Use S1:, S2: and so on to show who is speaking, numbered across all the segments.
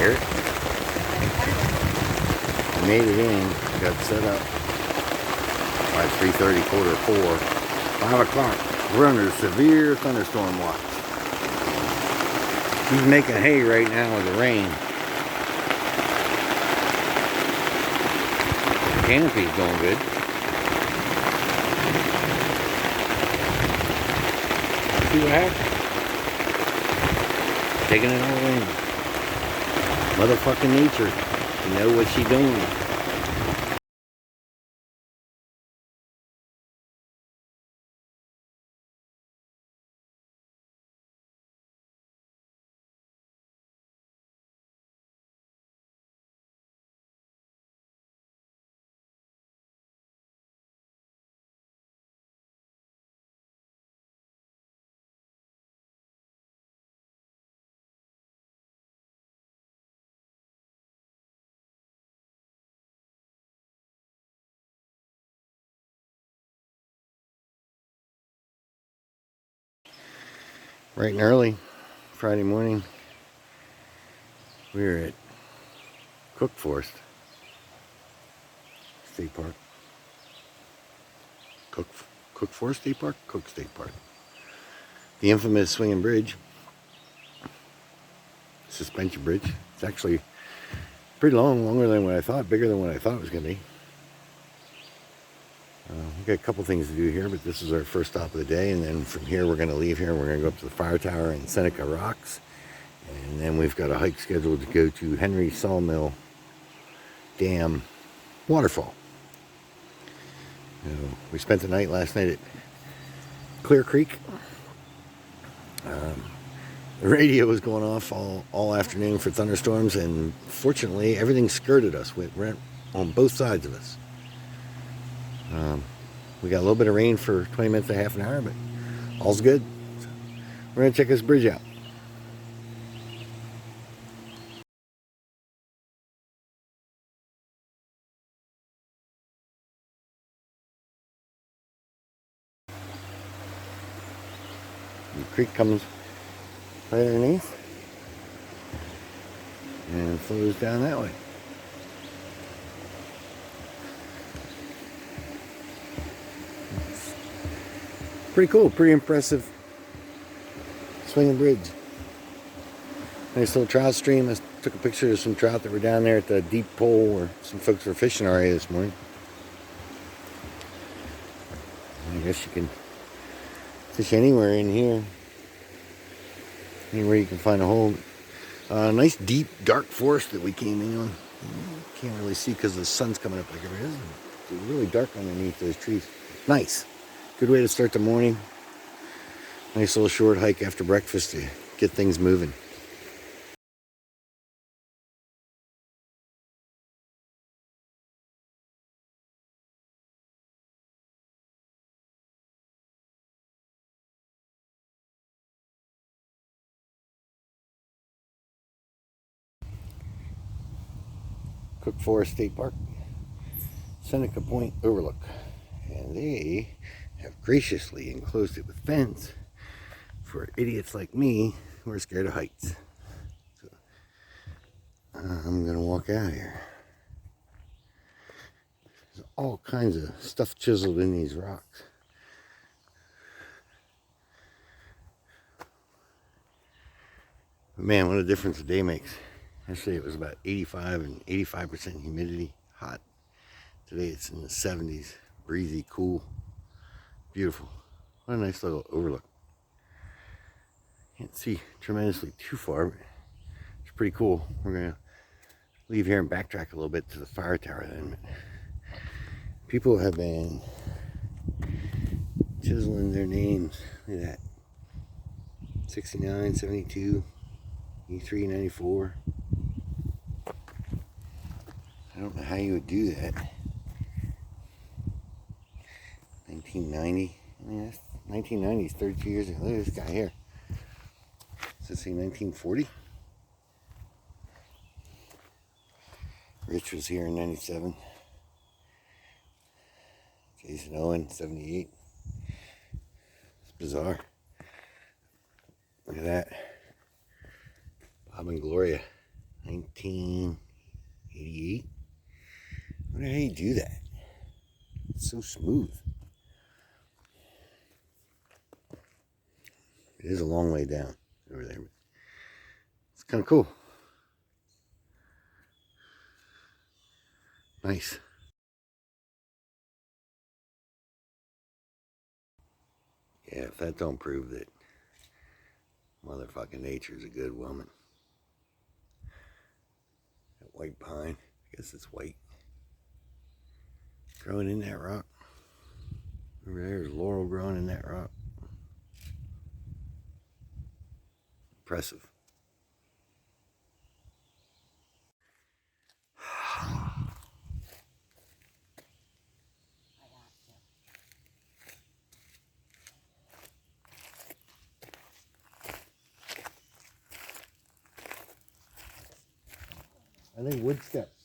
S1: scared. We made it in, got set up by 3:30, quarter to 4. 5 o'clock, we're under a severe thunderstorm watch. He's making hay right now with the rain. The canopy's going good. See what happened? Taking it all in. Motherfucking nature. You know what she's doing. Bright and early, Friday morning, we're at Cook Forest State Park. Cook Forest State Park? Cook State Park. The infamous swinging bridge. Suspension bridge. It's actually pretty long, longer than what I thought, bigger than what I thought it was going to be. We've got a couple things to do here, but this is our first stop of the day, and then from here we're going to leave here and we're going to go up to the fire tower and Seneca Rocks, and then we've got a hike scheduled to go to Henry Sawmill Dam Waterfall. We spent the night last night at Clear Creek. The radio was going off all afternoon for thunderstorms, and fortunately everything skirted us. We're on both sides of us. We got a little bit of rain for 20 minutes to half an hour, but all's good. So we're going to check this bridge out. The creek comes right underneath and flows down that way. Pretty cool, pretty impressive swinging bridge. Nice little trout stream. I took a picture of some trout that were down there at the deep pool where some folks were fishing already this morning. I guess you can fish anywhere in here. Anywhere you can find a hole. Nice deep dark forest that we came in on. Can't really see because the sun's coming up like it is. It's really dark underneath those trees. Nice. Good way to start the morning. Nice little short hike after breakfast to get things moving. Cook Forest State Park, Seneca Point Overlook. And they have graciously enclosed it with fence for idiots like me who are scared of heights. So I'm gonna walk out here. There's all kinds of stuff chiseled in these rocks. But man, what a difference a day makes. Yesterday it was about 85 and 85% humidity, hot. Today it's in the 70s, breezy, cool, beautiful. What a nice little overlook. Can't see tremendously too far, but it's pretty cool. We're gonna leave here and backtrack a little bit to the fire tower then. People have been chiseling their names. Look at that. 69, 72, E3, 94. I don't know how you would do that. 1990. I mean, that's 1990 is 32 years ago. Look at this guy here. Does it say 1940? Rich was here in 97. Jason Owen, 78. It's bizarre. Look at that. Bob and Gloria, 19. so smooth. It is a long way down over there. It's kind of cool. Nice. Yeah, if that don't prove that motherfucking nature's a good woman. That white pine, I guess it's white. Growing in that rock. Over there's laurel growing in that rock. Impressive. I think wood steps.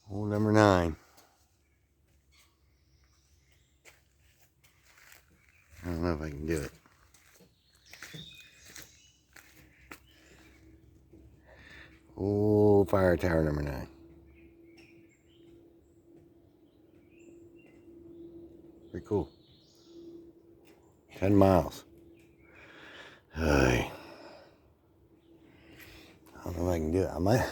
S1: Hole number 9. I don't know if I can do it. Oh, fire tower number 9. Pretty cool. 10 miles. Hey. I don't know if I can do it. I might.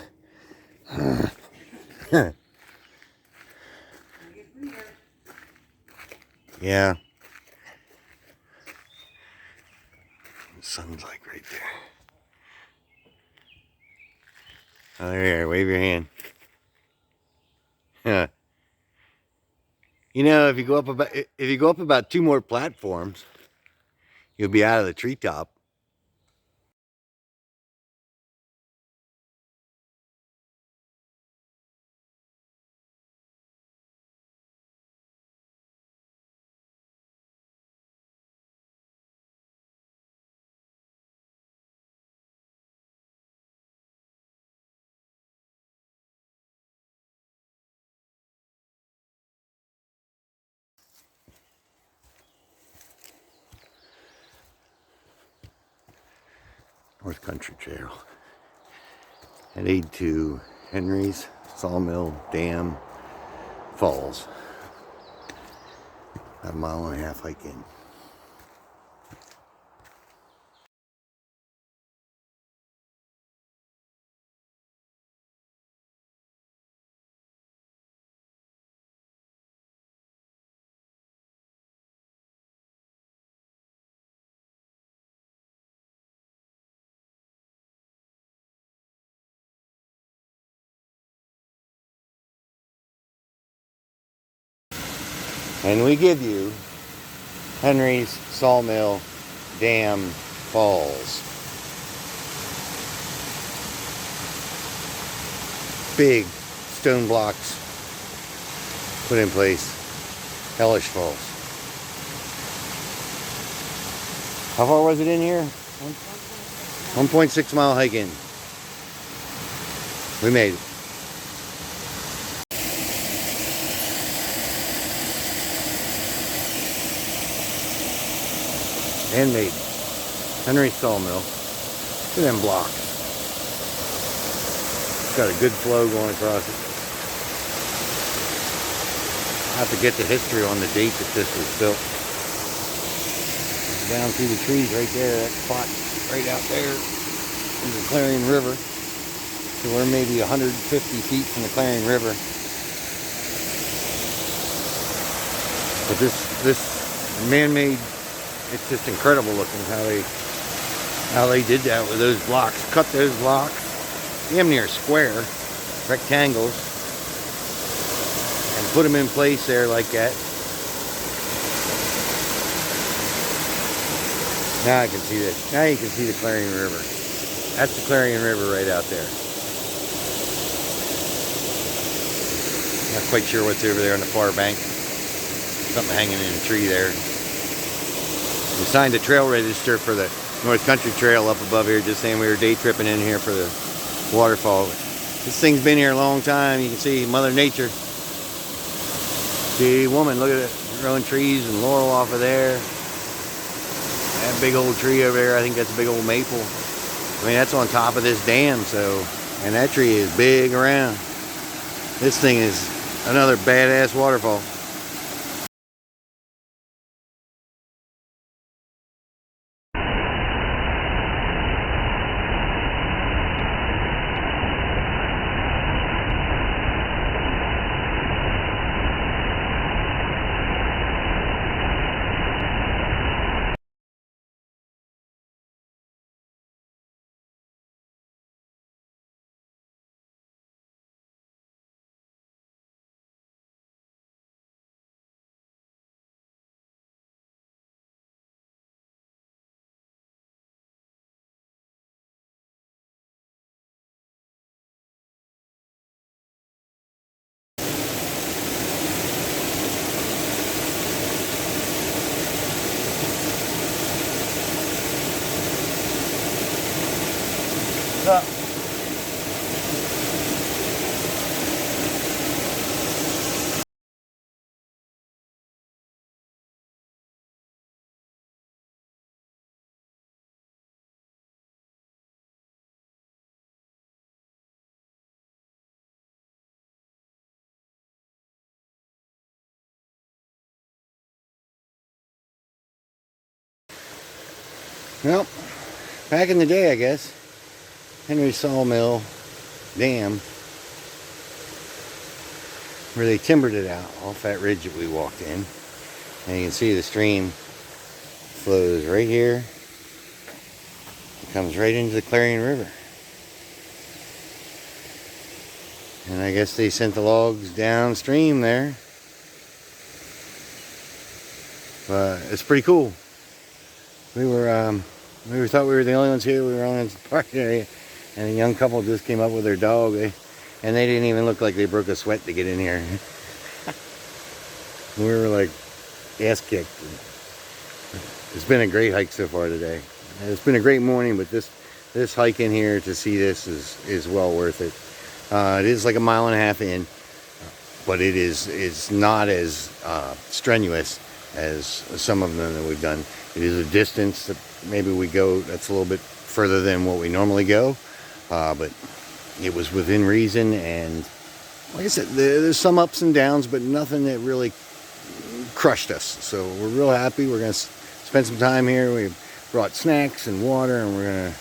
S1: Yeah. The sun's like right there. Oh, there you are. Wave your hand. Yeah. You know, if you go up about 2 more platforms, you'll be out of the treetop. North Country Trail. Headed to Henry's Sawmill Dam Falls. About 1.5 mile hike in. And we give you Henry's Sawmill Dam Falls. Big stone blocks put in place. Hellish Falls. How far was it in here? 1.6 mile hike in. We made it. Handmade. Henry Sawmill. Look at them blocks. It's got a good flow going across it. I have to get the history on the date that this was built. Down through the trees right there, that spot right out there is the Clarion River. So we're maybe 150 feet from the Clarion River. But this man-made, it's just incredible looking how they did that with those blocks. Cut those blocks, damn near square, rectangles, and put them in place there like that. Now I can see this. Now you can see the Clarion River. That's the Clarion River right out there. Not quite sure what's over there on the far bank. Something hanging in a tree there. We signed a trail register for the North Country Trail up above here, just saying we were day tripping in here for the waterfall. This thing's been here a long time. You can see Mother Nature. The woman, look at it. growing trees and laurel off of there. That big old tree over there, I think that's a big old maple. I mean, that's on top of this dam, so, and that tree is big around. This thing is another badass waterfall. What's up? Well, back in the day, I guess, Henry Sawmill Dam, where they timbered it out off that ridge that we walked in. And you can see the stream flows right here. It comes right into the Clarion River. And I guess they sent the logs downstream there. But it's pretty cool. We thought we were the only ones here. We were only in the park area. And a young couple just came up with their dog. And they didn't even look like they broke a sweat to get in here. We were like ass kicked. It's been a great hike so far today. It's been a great morning, but this hike in here to see this is well worth it. It is like a mile and a half in, but it's not as strenuous as some of them that we've done. It is a distance that maybe we go that's a little bit further than what we normally go, but it was within reason. And like I said, there's some ups and downs, but nothing that really crushed us. So we're real happy. We're going to spend some time here. We brought snacks and water, and we're going to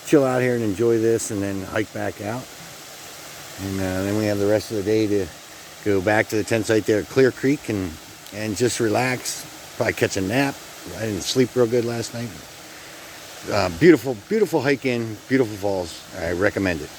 S1: chill out here and enjoy this, and then hike back out. And then we have the rest of the day to go back to the tent site there at Clear Creek and just relax, probably catch a nap. I didn't sleep real good last night. Beautiful, beautiful hike in, beautiful falls. I recommend it.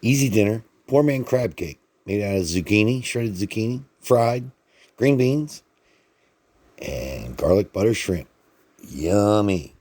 S1: Easy dinner, poor man crab cake made out of zucchini, shredded zucchini, fried, green beans, and garlic butter shrimp. Yummy.